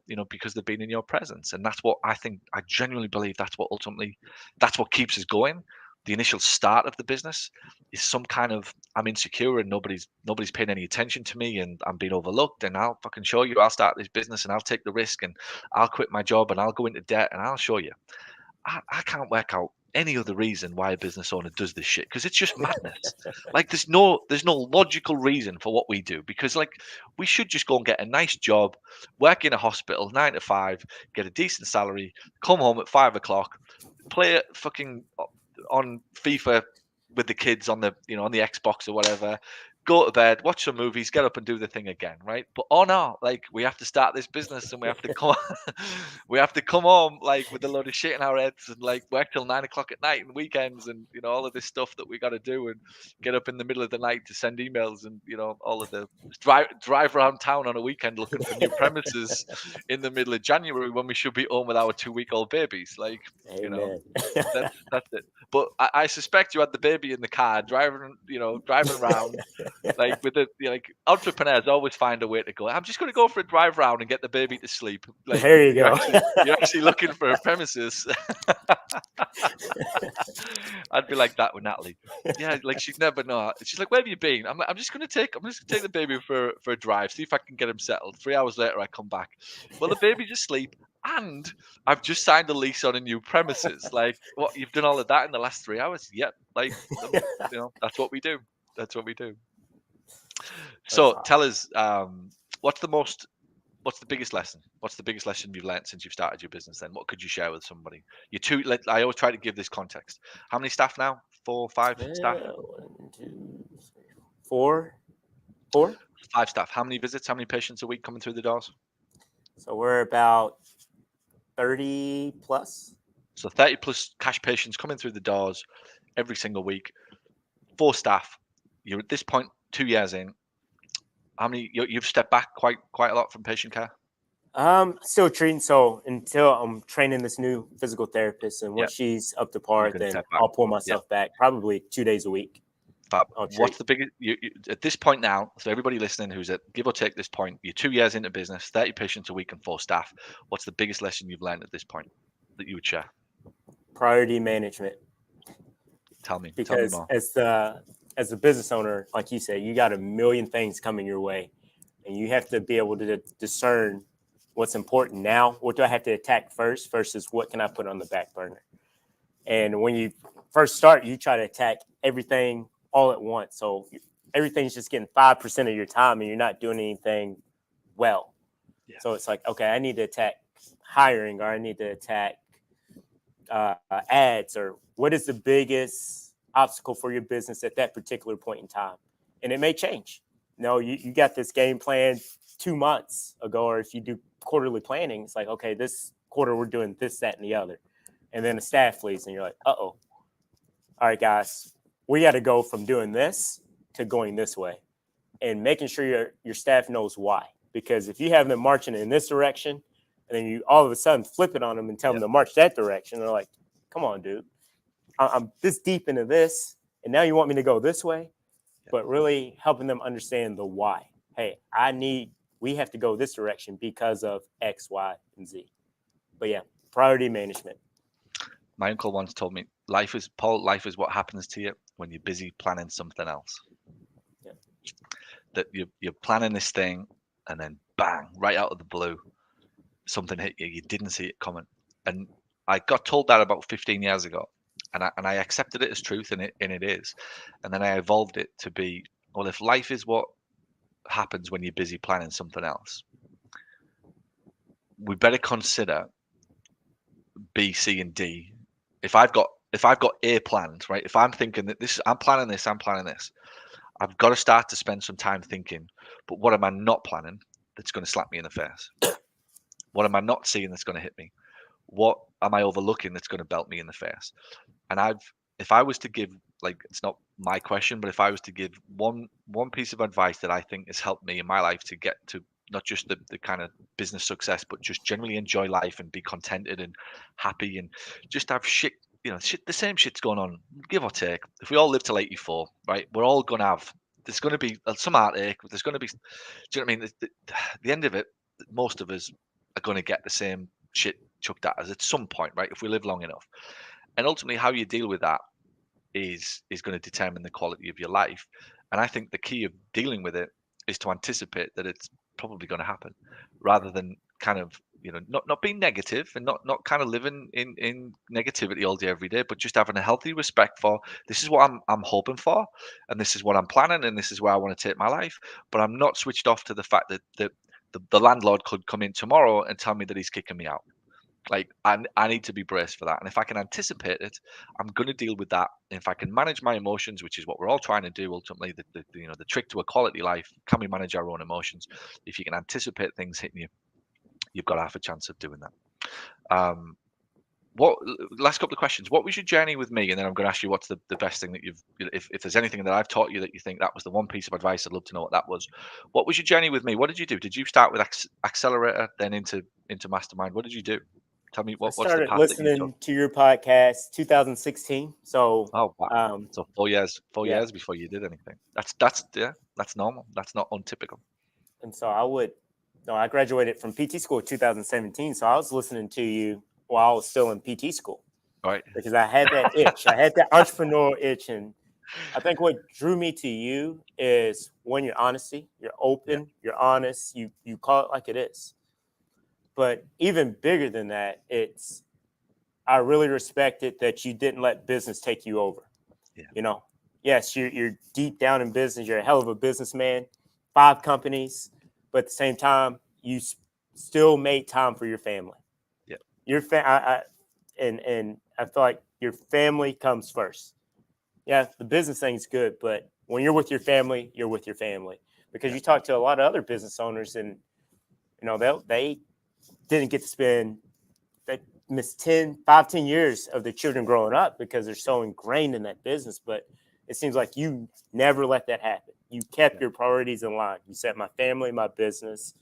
presence. And that's what I think, I genuinely believe that's what keeps us going. The initial start of the business is some kind of, I'm insecure and nobody's paying any attention to me, and I'm being overlooked, and I'll fucking show you. I'll start this business and I'll take the risk, and I'll quit my job and I'll go into debt and I'll show you. I can't work out any other reason why a business owner does this shit, because it's just madness. Like, there's no logical reason for what we do, because, like, we should just go and get a nice job, work in a hospital 9 to 5, get a decent salary, come home at 5 o'clock, play fucking on FIFA with the kids on the on the Xbox or whatever, go to bed, watch some movies, get up and do the thing again, right? But no, like, we have to start this business, and we have to come we have to come home, like, with a load of shit in our heads, and, like, work till 9 o'clock at night and weekends, and all of this stuff that we got to do, and get up in the middle of the night to send emails, and all of the drive around town on a weekend looking for new premises in the middle of January when we should be home with our 2-week-old babies. Like, Amen. that's it. But I suspect you had the baby in the car driving around. Like, with entrepreneurs always find a way to go, I'm just going to go for a drive round and get the baby to sleep. Like, there you go. You're actually looking for a premises. I'd be like that with Natalie. Yeah, like, she'd never know. She's like, where have you been? I'm like, I'm just going to take the baby for a drive, see if I can get him settled. 3 hours later, I come back. Well, the baby's asleep, and I've just signed a lease on a new premises. Like, what, you've done all of that in the last 3 hours? Yep. Like, that's what we do. That's what we do. So tell us, what's the most what's the biggest lesson? What's the biggest lesson you've learned since you've started your business? Then what could you share with somebody? I always try to give this context. How many staff now? 4, 5 staff? 1, 2, 3, 4. 4. 5 staff. How many visits? How many patients a week coming through the doors? So we're about 30 plus. So 30 plus cash patients coming through the doors every single week. 4 staff. You're at this point 2 years in. How many? You've stepped back quite a lot from patient care. Still treating. So until I'm training this new physical therapist, and once she's up to par, then I'll pull myself back probably 2 days a week. What's the biggest at this point now? So everybody listening who's at give or take this point, you're 2 years into business, 30 patients a week and 4 staff. What's the biggest lesson you've learned at this point that you would share? Priority management. Tell me. Because more. As a business owner, like you said, you got a million things coming your way, and you have to be able to discern what's important now. What do I have to attack first versus what can I put on the back burner? And when you first start, you try to attack everything all at once. So everything's just getting 5% of your time and you're not doing anything well. Yeah. So it's like, okay, I need to attack hiring, or I need to attack ads, or what is the biggest obstacle for your business at that particular point in time? And it may change. You got this game plan 2 months ago, or if you do quarterly planning, it's like, okay, this quarter we're doing this, that, and the other. And then the staff leaves and you're like, all right, guys, we got to go from doing this to going this way, and making sure your staff knows why. Because if you have them marching in this direction and then you all of a sudden flip it on them and tell them to march that direction, they're like, come on, dude, I'm this deep into this and now you want me to go this way. But really helping them understand the why. Hey, we have to go this direction because of X, Y, and Z. But yeah, priority management. My uncle once told me, life is what happens to you when you're busy planning something else. Yeah. That you're planning this thing and then bang, right out of the blue, something hit you. You didn't see it coming. And I got told that about 15 years ago. And I accepted it as truth, and it is. And then I evolved it to be, well, if life is what happens when you're busy planning something else, we better consider B, C, and D. If I've got A planned, right? If I'm thinking that I'm planning this, I've got to start to spend some time thinking, but what am I not planning that's going to slap me in the face? What am I not seeing that's going to hit me? What am I overlooking that's going to belt me in the face? And if I was to give, like, it's not my question, but if I was to give one piece of advice that I think has helped me in my life to get to not just the kind of business success, but just generally enjoy life and be contented and happy and just have shit, the same shit's going on, give or take. If we all live till 84, right, we're all going to have, there's going to be some heartache, but there's going to be, do you know what I mean? The end of it, most of us are going to get the same shit chucked at us at some point, right? If we live long enough. And ultimately, how you deal with that is going to determine the quality of your life. And I think the key of dealing with it is to anticipate that it's probably going to happen, rather than kind of not being negative and not kind of living in negativity all day every day, but just having a healthy respect for, this is what I'm hoping for, and this is what I'm planning, and this is where I want to take my life. But I'm not switched off to the fact that the landlord could come in tomorrow and tell me that he's kicking me out. Like, I need to be braced for that. And if I can anticipate it, I'm going to deal with that. And if I can manage my emotions, which is what we're all trying to do ultimately, the trick to a quality life, can we manage our own emotions? If you can anticipate things hitting you, you've got half a chance of doing that. Last couple of questions. What was your journey with me? And then I'm going to ask you, what's the best thing that if there's anything that I've taught you that you think that was the one piece of advice, I'd love to know what that was. What was your journey with me? What did you do? Did you start with Accelerator, then into Mastermind? What did you do? Tell me what's the path that you took. I started listening to your podcast 2016. So wow. So 4 years before you did anything. That's normal. That's not untypical. And so I graduated from PT school in 2017. So I was listening to you while I was still in PT school. Right. Because I had that itch. I had that entrepreneurial itch. And I think what drew me to you is, when your honesty, you're open, you're honest, you call it like it is. But even bigger than that, I really respected that you didn't let business take you over. Yeah. Yes, you're deep down in business. You're a hell of a businessman, 5 companies, but at the same time, you still made time for your family. Yeah. And I feel like your family comes first. Yeah, the business thing's good, but when you're with your family, you're with your family. Because you talk to a lot of other business owners, and they didn't get to spend, they missed 10 years of their children growing up because they're so ingrained in that business. But it seems like you never let that happen. You kept your priorities in line. You said, my family, my business.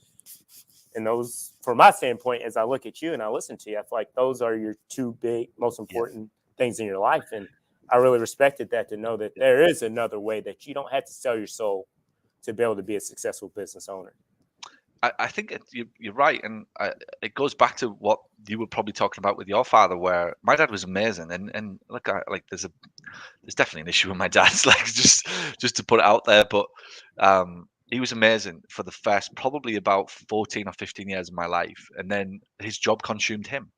And those, from my standpoint, as I look at you and I listen to you, I feel like those are your two big, most important things in your life. And I really respected that, to know that there is another way, that you don't have to sell your soul to be able to be a successful business owner. I think you're right, and it goes back to what you were probably talking about with your father, where my dad was amazing, and look, there's definitely an issue with my dad's, like, just to put it out there, but he was amazing for the first probably about 14 or 15 years of my life, and then his job consumed him.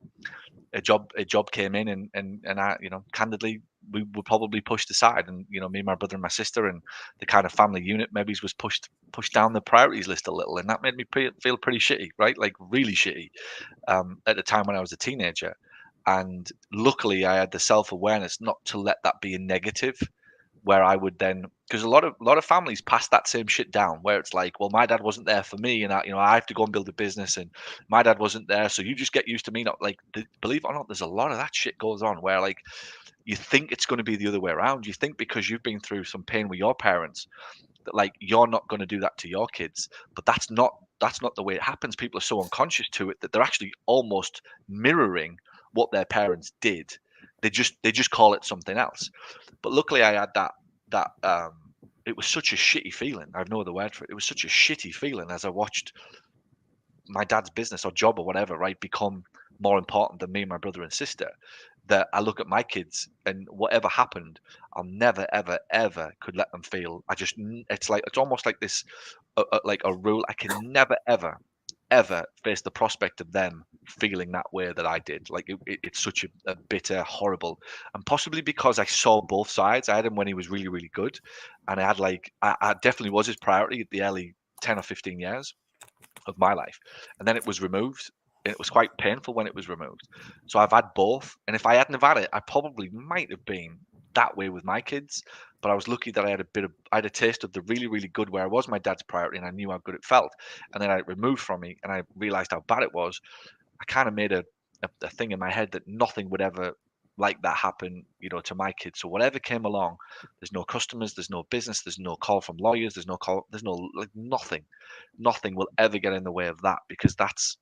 A job came in, and I, candidly, we were probably pushed aside, and me, my brother, and my sister, and the kind of family unit maybe was pushed down the priorities list a little, and that made me feel pretty shitty, right? Like, really shitty, at the time when I was a teenager. And luckily, I had the self-awareness not to let that be a negative, where I would then, because a lot of families pass that same shit down, where it's like, well, my dad wasn't there for me, and I have to go and build a business, and my dad wasn't there, so you just get used to me not, like, believe it or not, there's a lot of that shit goes on, where, like, you think it's going to be the other way around. You think because you've been through some pain with your parents that, like, you're not going to do that to your kids, but that's not the way it happens. People are so unconscious to it that they're actually almost mirroring what their parents did. They just call it something else. But luckily, I had that it was such a shitty feeling. I have no other word for it. It was such a shitty feeling as I watched my dad's business or job or whatever, right, become more important than me and my brother and sister, that I look at my kids, and whatever happened, I'll never, ever, ever could let them feel. It's almost like this, like a rule. I can never, ever, ever face the prospect of them feeling that way that I did. Like, it's such a bitter, horrible, and possibly because I saw both sides. I had him when he was really, really good, and I had, like, I definitely was his priority at the early 10 or 15 years of my life, and then it was removed, and it was quite painful when it was removed. So I've had both, and if I hadn't have had it, I probably might have been that way with my kids. But I was lucky that I had a taste of the really, really good, where I was my dad's priority, and I knew how good it felt, and then I had it removed from me, and I realized how bad it was. I kind of made a thing in my head that nothing would ever like that happen, to my kids. So whatever came along, there's no customers, there's no business, there's no call from lawyers, there's no, like, nothing will ever get in the way of that, because that's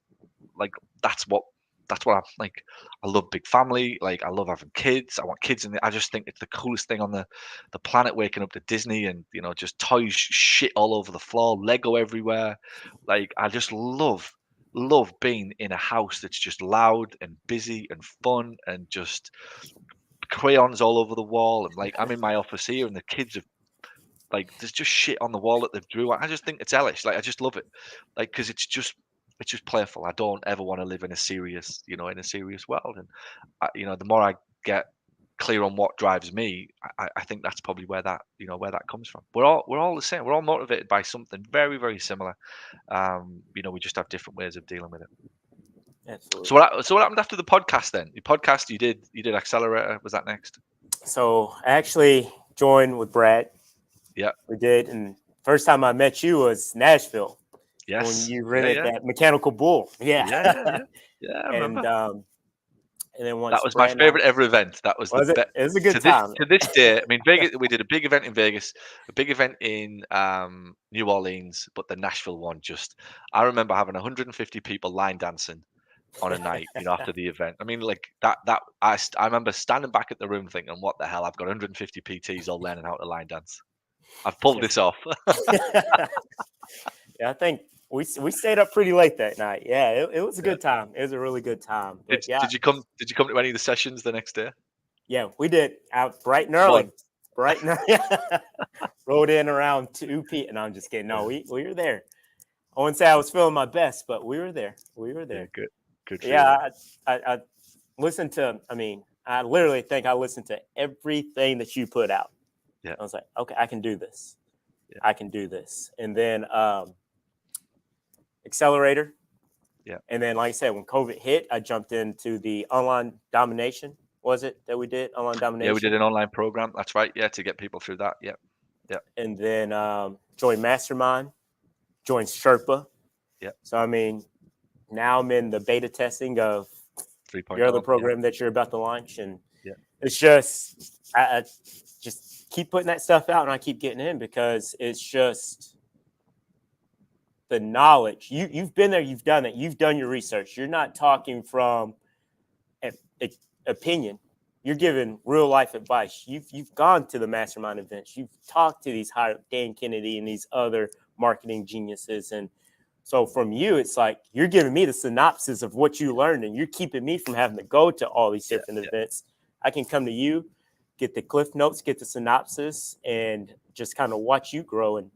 what I'm like. I love big family, like, I love having kids. I want kids, and I just think it's the coolest thing on the planet, waking up to Disney and, just toys, shit all over the floor, Lego everywhere. Like, I just love being in a house that's just loud and busy and fun, and just crayons all over the wall, and, like, I'm in my office here, and the kids have, like, there's just shit on the wall that they've drew. I just think it's hellish. Like, I just love it, like, because it's just playful. I don't ever want to live in a serious world. And the more I get clear on what drives me, I think that's probably where that comes from. We're all the same. We're all motivated by something very, very similar. We just have different ways of dealing with it. Absolutely. So what happened after the podcast then? The podcast you did Accelerator. Was that next? So I actually joined with Brad. Yeah. We did. And first time I met you was Nashville. Yes. When you rented that mechanical bull. Yeah. I remember. And then once that was my favorite ever event. That was it? It was a good time. To this day, I mean, Vegas. We did a big event in Vegas, a big event in New Orleans, but the Nashville one, I remember having 150 people line dancing on a night, after the event. I mean, like, I remember standing back at the room thinking, what the hell? I've got 150 PTs all learning how to line dance. I've pulled this off. Yeah, I think we stayed up pretty late that night. Yeah, it was a good time. It was a really good time. But Did you come to any of the sessions the next day? Yeah, we did, out bright and early. Bright and early. Rode in around 2 p.m. And I'm just kidding. No, we were there. I wouldn't say I was feeling my best, but we were there. Yeah, good. Yeah, I listened to. I mean, I literally think I listened to everything that you put out. Yeah. I was like, okay, I can do this. Yeah. I can do this. And then Accelerator, Yeah. And then, like I said, when COVID hit, I jumped into the online domination. Was it that we did online domination? Yeah, we did an online program. That's right. Yeah, to get people through that. Yeah. Yeah. And then joined Mastermind, joined Sherpa. Yeah. So, I mean, now I'm in the beta testing of 3.0. your other program that you're about to launch. And Yeah. it's just, I just keep putting that stuff out and I keep getting in because it's just the knowledge. You've been there, you've done it, you've done your research. You're not talking from opinion. You're giving real life advice. You've gone to the mastermind events. You've talked to these Dan Kennedy and these other marketing geniuses. And so from you, it's like you're giving me the synopsis of what you learned and you're keeping me from having to go to all these different events. I can come to you, get the cliff notes, get the synopsis, and just kind of watch you grow and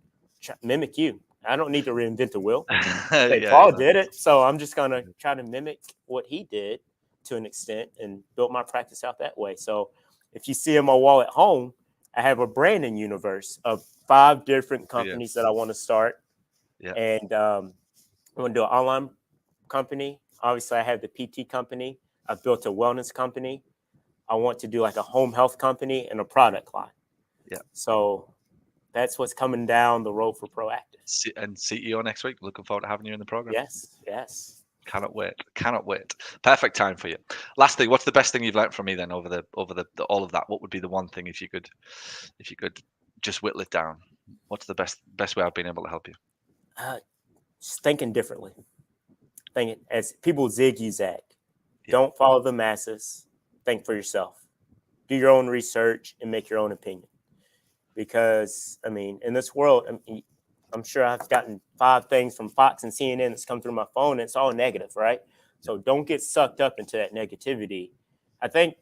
mimic you. I don't need to reinvent the wheel. Paul did it. So I'm just going to try to mimic what he did to an extent and build my practice out that way. So if you see in my wall at home, I have a branding universe of 5 different companies that I want to start. Yeah. And I'm going to do an online company. Obviously, I have the PT company. I've built a wellness company. I want to do like a home health company and a product line. Yeah. So that's what's coming down the road for Proactive. And CEO next week. Looking forward to having you in the program. Yes. Yes. Cannot wait. Cannot wait. Perfect time for you. Last thing, what's the best thing you've learned from me then over the all of that? What would be the one thing if you could just whittle it down? What's the best way I've been able to help you? Just thinking differently. Thinking as people zig, you zag. Yeah. Don't follow the masses. Think for yourself. Do your own research and make your own opinion. Because I mean, in this world, I'm sure I've gotten 5 things from Fox and CNN that's come through my phone. And it's all negative, right? So don't get sucked up into that negativity. I think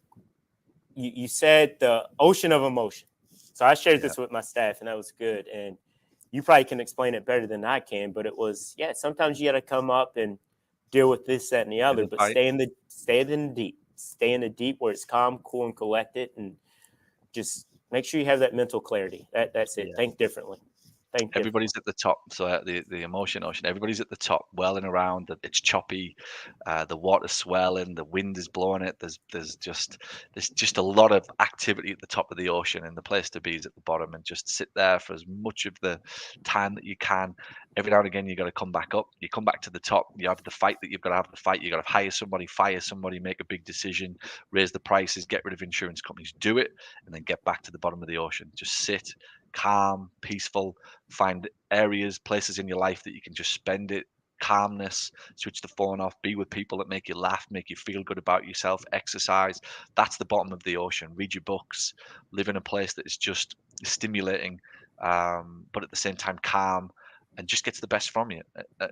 you said the ocean of emotion. So I shared this with my staff, and that was good. And you probably can explain it better than I can. But it was, sometimes you got to come up and deal with this, that, and the other. But stay in the deep. Stay in the deep where it's calm, cool, and collected, and just make sure you have that mental clarity. That's it. Think differently. Everybody's at the top. So the emotion ocean, everybody's at the top, welling around. It's choppy, the water's swelling, the wind is blowing it. There's just a lot of activity at the top of the ocean, and the place to be is at the bottom. And just sit there for as much of the time that you can. Every now and again, you got to come back up. You come back to the top. You have the fight that you've got to have. The fight. You got to hire somebody, fire somebody, make a big decision, raise the prices, get rid of insurance companies, do it, and then get back to the bottom of the ocean. Just sit, calm, peaceful. Find areas, places in your life that you can just spend it. Calmness, switch the phone off, be with people that make you laugh, make you feel good about yourself, exercise. That's the bottom of the ocean. Read your books, live in a place that is just stimulating, but at the same time calm, and just gets the best from you.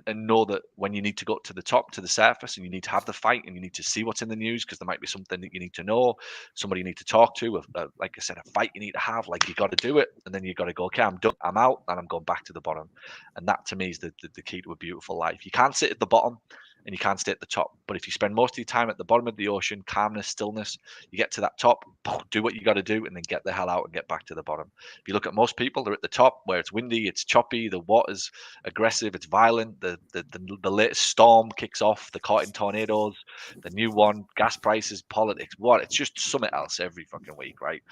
And know that when you need to go to the top, to the surface, and you need to have the fight, and you need to see what's in the news, because there might be something that you need to know, somebody you need to talk to, like I said, a fight you need to have, like you got to do it, and then you got to go, okay, I'm done, I'm out, and I'm going back to the bottom. And that to me is the key to a beautiful life. You can't sit at the bottom and you can't stay at the top, but if you spend most of your time at the bottom of the ocean, calmness, stillness, you get to that top, do what you got to do, and then get the hell out and get back to the bottom. If you look at most people, they're at the top where it's windy, it's choppy, the water's aggressive, it's violent, the latest storm kicks off, they're caught in tornadoes, the new one, gas prices, politics, it's just something else every fucking week, right?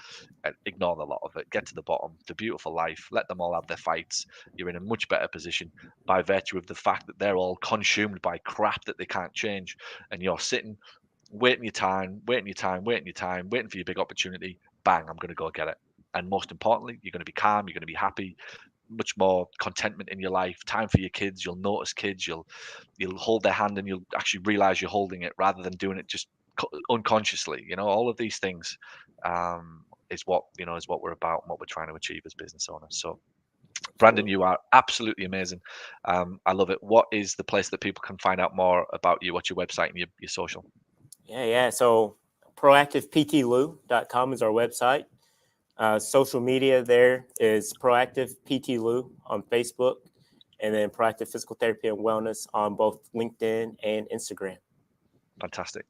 And ignore a lot of it, get to the bottom, the beautiful life, let them all have their fights. You're in a much better position by virtue of the fact that they're all consumed by crap that they can't change, and you're sitting waiting your time, waiting for your big opportunity. Bang, I'm going to go get it. And most importantly, you're going to be calm, you're going to be happy, much more contentment in your life, time for your kids. You'll notice kids, you'll hold their hand and you'll actually realize you're holding it rather than doing it just unconsciously. All of these things is what we're about and what we're trying to achieve as business owners. So Brandon, you are absolutely amazing. I love it. What is the place that people can find out more about you? What's your website and your social? Yeah. So proactiveptlou.com is our website. Social media there is Proactive PT Lou on Facebook, and then Proactive Physical Therapy and Wellness on both LinkedIn and Instagram. Fantastic.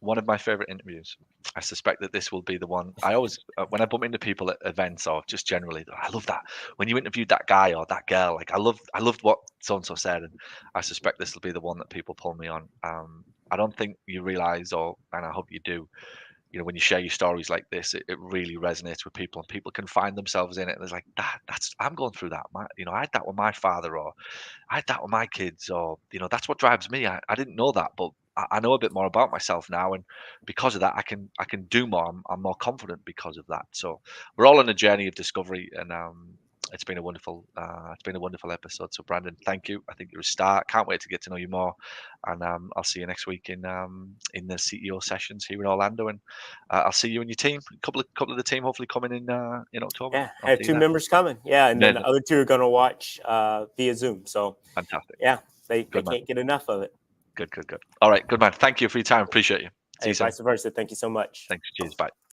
one of my favorite interviews. I suspect that this will be the one. I always, when I bump into people at events or just generally, I love that when you interviewed that guy or that girl. Like I loved what so and so said, and I suspect this will be the one that people pull me on. I don't think you realize, and I hope you do. When you share your stories like this, it really resonates with people, and people can find themselves in it. And it's like that's I'm going through that. I had that with my father, or I had that with my kids, or that's what drives me. I didn't know that, but I know a bit more about myself now, and because of that, I can do more. I'm more confident because of that. So we're all on a journey of discovery, and it's been a wonderful episode. So Brandon, thank you. I think you're a star. Can't wait to get to know you more, and I'll see you next week in the CEO sessions here in Orlando, and I'll see you and your team. A couple of the team hopefully coming in October. Yeah, I I'll have see you 2 there. members coming. Yeah, and then the Amazing. other 2 are going to watch via Zoom. So Fantastic. yeah, they Good man. can't get enough of it. Good. All right, good man. Thank you for your time. Appreciate you. See Hey, you soon. vice versa. Thank you so much. Thanks. Cheers. Bye.